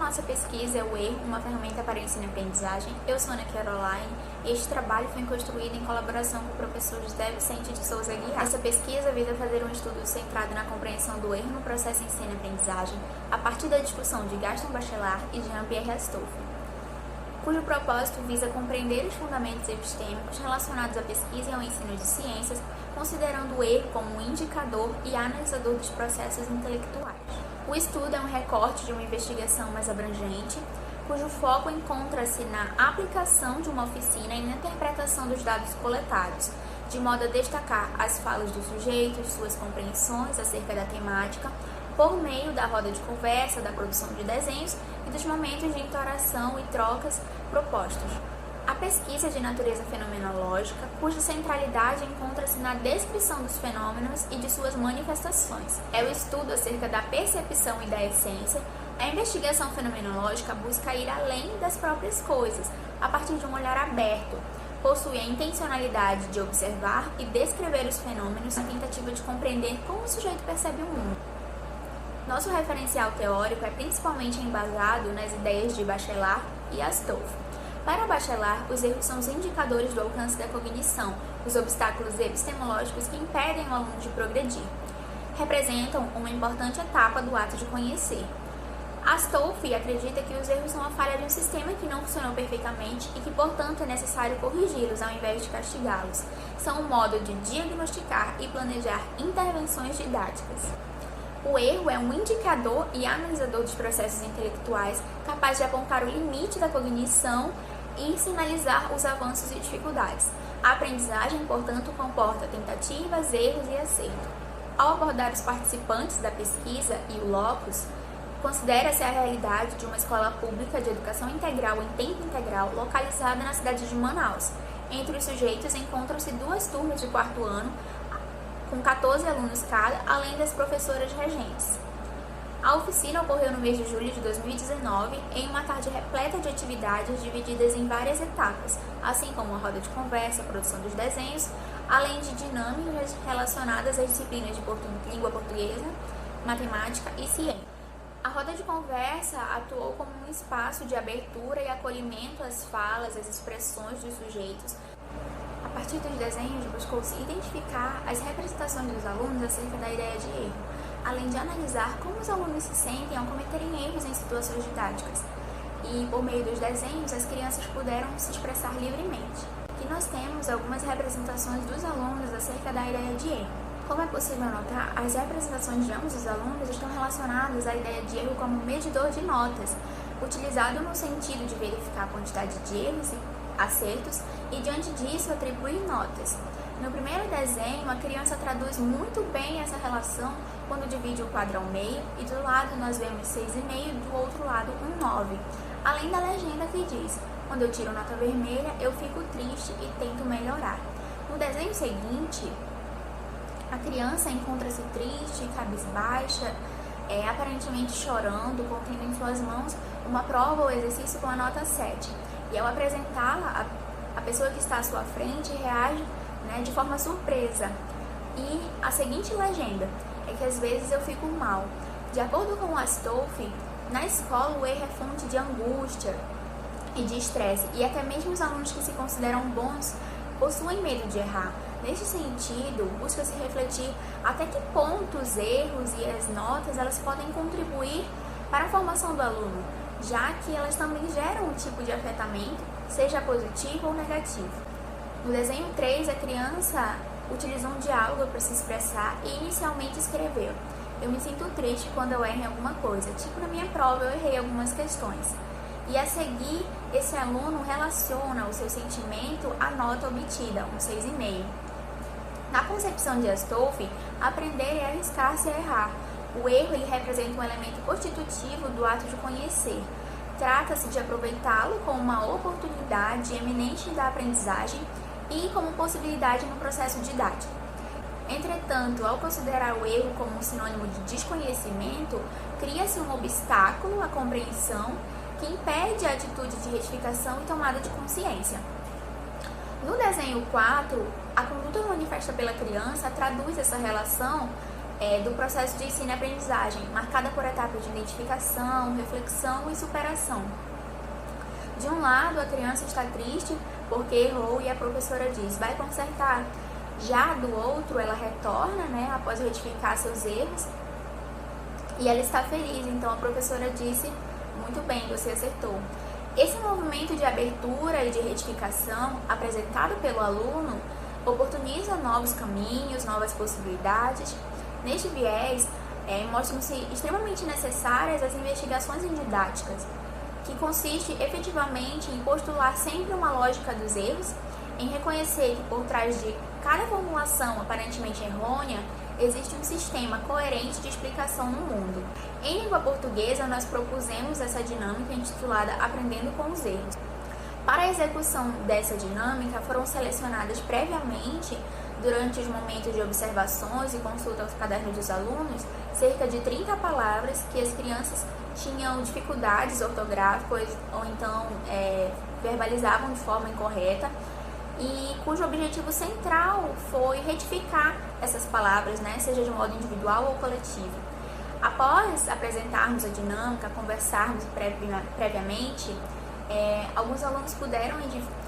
nossa pesquisa é o erro, uma ferramenta para ensino-aprendizagem. Eu sou Ana Caroline e este trabalho foi construído em colaboração com o professor José Vicente de Souza Aguiar. Essa pesquisa visa fazer um estudo centrado na compreensão do erro no processo ensino-aprendizagem a partir da discussão de Gaston Bachelard e Jean-Pierre Astolfi, cujo propósito visa compreender os fundamentos epistêmicos relacionados à pesquisa e ao ensino de ciências, considerando o erro como um indicador e analisador dos processos intelectuais. O estudo é um recorte de uma investigação mais abrangente, cujo foco encontra-se na aplicação de uma oficina e na interpretação dos dados coletados, de modo a destacar as falas dos sujeitos, suas compreensões acerca da temática, por meio da roda de conversa, da produção de desenhos e dos momentos de interação e trocas propostos. A pesquisa de natureza fenomenológica, cuja centralidade encontra-se na descrição dos fenômenos e de suas manifestações. É o estudo acerca da percepção e da essência. A investigação fenomenológica busca ir além das próprias coisas, a partir de um olhar aberto. Possui a intencionalidade de observar e descrever os fenômenos na tentativa de compreender como o sujeito percebe o mundo. Nosso referencial teórico é principalmente embasado nas ideias de Bachelard e Astolfi. Para Bachelard, os erros são os indicadores do alcance da cognição, os obstáculos epistemológicos que impedem o aluno de progredir. Representam uma importante etapa do ato de conhecer. Astolfi acredita que os erros são a falha de um sistema que não funcionou perfeitamente e que, portanto, é necessário corrigi-los ao invés de castigá-los. São um modo de diagnosticar e planejar intervenções didáticas. O erro é um indicador e analisador dos processos intelectuais capaz de apontar o limite da cognição e sinalizar os avanços e dificuldades. A aprendizagem, portanto, comporta tentativas, erros e acerto. Ao abordar os participantes da pesquisa e o locus, considera-se a realidade de uma escola pública de educação integral em tempo integral localizada na cidade de Manaus. Entre os sujeitos encontram-se duas turmas de quarto ano, com 14 alunos cada, além das professoras regentes. A oficina ocorreu no mês de julho de 2019, em uma tarde repleta de atividades divididas em várias etapas, assim como a roda de conversa, a produção dos desenhos, além de dinâmicas relacionadas às disciplinas de língua portuguesa, matemática e ciência. A roda de conversa atuou como um espaço de abertura e acolhimento às falas, às expressões dos sujeitos. A partir dos desenhos, buscou-se identificar as representações dos alunos acerca da ideia de erro, além de analisar como os alunos se sentem ao cometerem erros em situações didáticas. E, por meio dos desenhos, as crianças puderam se expressar livremente. Aqui nós temos algumas representações dos alunos acerca da ideia de erro. Como é possível notar, as representações de ambos os alunos estão relacionadas à ideia de erro como medidor de notas, utilizado no sentido de verificar a quantidade de erros e acertos e, diante disso, atribuir notas. No primeiro desenho, a criança traduz muito bem essa relação quando divide o quadro ao meio e do lado nós vemos 6,5 e do outro lado um 9, além da legenda que diz: quando eu tiro nota vermelha, eu fico triste e tento melhorar. No desenho seguinte, a criança encontra-se triste, cabisbaixa, aparentemente chorando, contendo em suas mãos uma prova ou exercício com a nota 7. E ao apresentá-la, a pessoa que está à sua frente reage, de forma surpresa. E a seguinte legenda é que às vezes eu fico mal. De acordo com Astolfi, na escola o erro é fonte de angústia e de estresse, e até mesmo os alunos que se consideram bons possuem medo de errar. Neste sentido, busca-se refletir até que ponto os erros e as notas elas podem contribuir para a formação do aluno, já que elas também geram um tipo de afetamento, seja positivo ou negativo. No desenho 3, a criança utilizou um diálogo para se expressar e inicialmente escreveu: eu me sinto triste quando eu erro em alguma coisa, tipo na minha prova eu errei algumas questões. E a seguir, esse aluno relaciona o seu sentimento à nota obtida, um 6,5. Na concepção de Astolfi, aprender é arriscar-se a errar. O erro ele representa um elemento constitutivo do ato de conhecer. Trata-se de aproveitá-lo como uma oportunidade eminente da aprendizagem e como possibilidade no processo didático. Entretanto, ao considerar o erro como um sinônimo de desconhecimento, cria-se um obstáculo à compreensão que impede a atitude de retificação e tomada de consciência. No desenho 4, a conduta manifesta pela criança traduz essa relação do processo de ensino e aprendizagem, marcada por etapas de identificação, reflexão e superação. De um lado, a criança está triste porque errou e a professora diz, vai consertar. Já do outro, ela retorna, após retificar seus erros, e ela está feliz, então a professora disse, muito bem, você acertou. Esse movimento de abertura e de retificação apresentado pelo aluno oportuniza novos caminhos, novas possibilidades. Neste viés, mostram-se extremamente necessárias as investigações em didáticas, que consiste efetivamente em postular sempre uma lógica dos erros, em reconhecer que por trás de cada formulação aparentemente errônea, existe um sistema coerente de explicação no mundo. Em língua portuguesa, nós propusemos essa dinâmica intitulada Aprendendo com os Erros. Para a execução dessa dinâmica, foram selecionadas previamente, durante os momentos de observações e consulta aos cadernos dos alunos, cerca de 30 palavras que as crianças tinham dificuldades ortográficas ou então verbalizavam de forma incorreta, e cujo objetivo central foi retificar essas palavras, seja de modo individual ou coletivo. Após apresentarmos a dinâmica, conversarmos previamente, alguns alunos puderam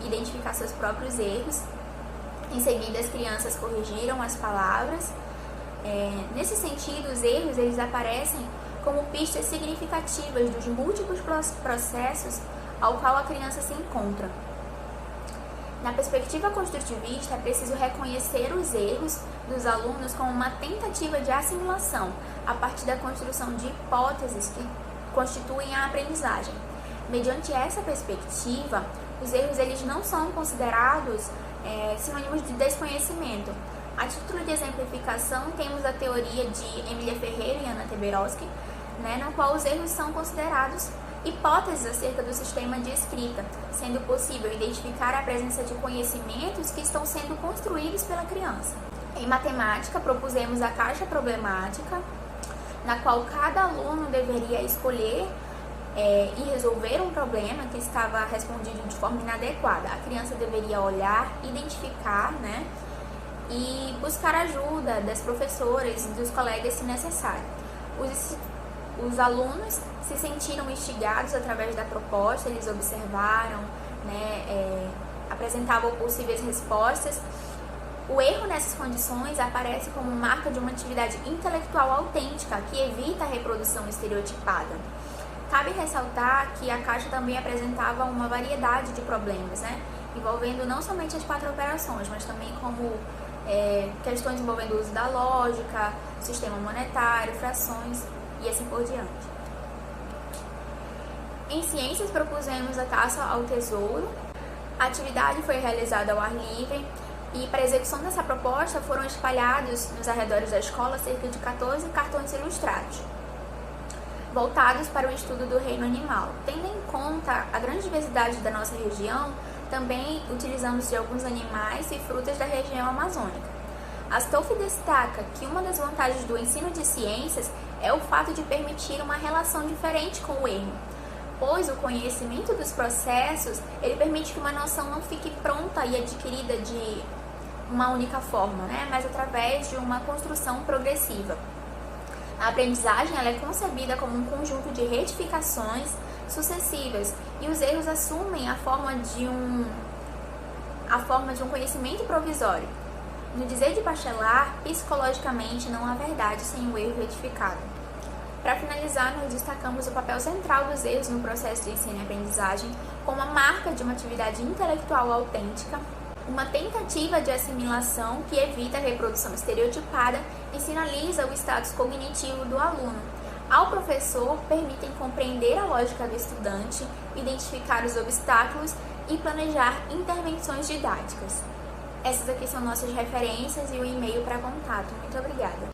identificar seus próprios erros. Em seguida, as crianças corrigiram as palavras. Nesse sentido, os erros eles aparecem como pistas significativas dos múltiplos processos ao qual a criança se encontra. Na perspectiva construtivista, é preciso reconhecer os erros dos alunos como uma tentativa de assimilação a partir da construção de hipóteses que constituem a aprendizagem. Mediante essa perspectiva, os erros eles não são considerados sinônimos de desconhecimento. A título de exemplificação, temos a teoria de Emília Ferreira e Ana Teberoski, na qual os erros são considerados hipóteses acerca do sistema de escrita, sendo possível identificar a presença de conhecimentos que estão sendo construídos pela criança. Em matemática, propusemos a caixa problemática, na qual cada aluno deveria escolher e resolver um problema que estava respondido de forma inadequada. A criança deveria olhar, identificar, e buscar ajuda das professoras e dos colegas se necessário. Os alunos se sentiram instigados através da proposta, eles observaram, apresentavam possíveis respostas. O erro nessas condições aparece como marca de uma atividade intelectual autêntica que evita a reprodução estereotipada. Cabe ressaltar que a caixa também apresentava uma variedade de problemas, envolvendo não somente as 4 operações, mas também como questões envolvendo o uso da lógica, sistema monetário, frações e assim por diante. Em ciências, propusemos a caça ao tesouro. A atividade foi realizada ao ar livre e, para a execução dessa proposta, foram espalhados nos arredores da escola cerca de 14 cartões ilustrados, voltados para o estudo do reino animal. Tendo em conta a grande diversidade da nossa região, também utilizamos de alguns animais e frutas da região amazônica. Astolfi destaca que uma das vantagens do ensino de ciências é o fato de permitir uma relação diferente com o erro, pois o conhecimento dos processos ele permite que uma noção não fique pronta e adquirida de uma única forma, mas através de uma construção progressiva. A aprendizagem ela é concebida como um conjunto de retificações sucessivas e os erros assumem a forma de um conhecimento provisório. No dizer de Bachelard, psicologicamente não há verdade sem o erro retificado. Para finalizar, nós destacamos o papel central dos erros no processo de ensino e aprendizagem como a marca de uma atividade intelectual autêntica, uma tentativa de assimilação que evita a reprodução estereotipada e sinaliza o status cognitivo do aluno. Ao professor, permitem compreender a lógica do estudante, identificar os obstáculos e planejar intervenções didáticas. Essas aqui são nossas referências e o e-mail para contato. Muito obrigada!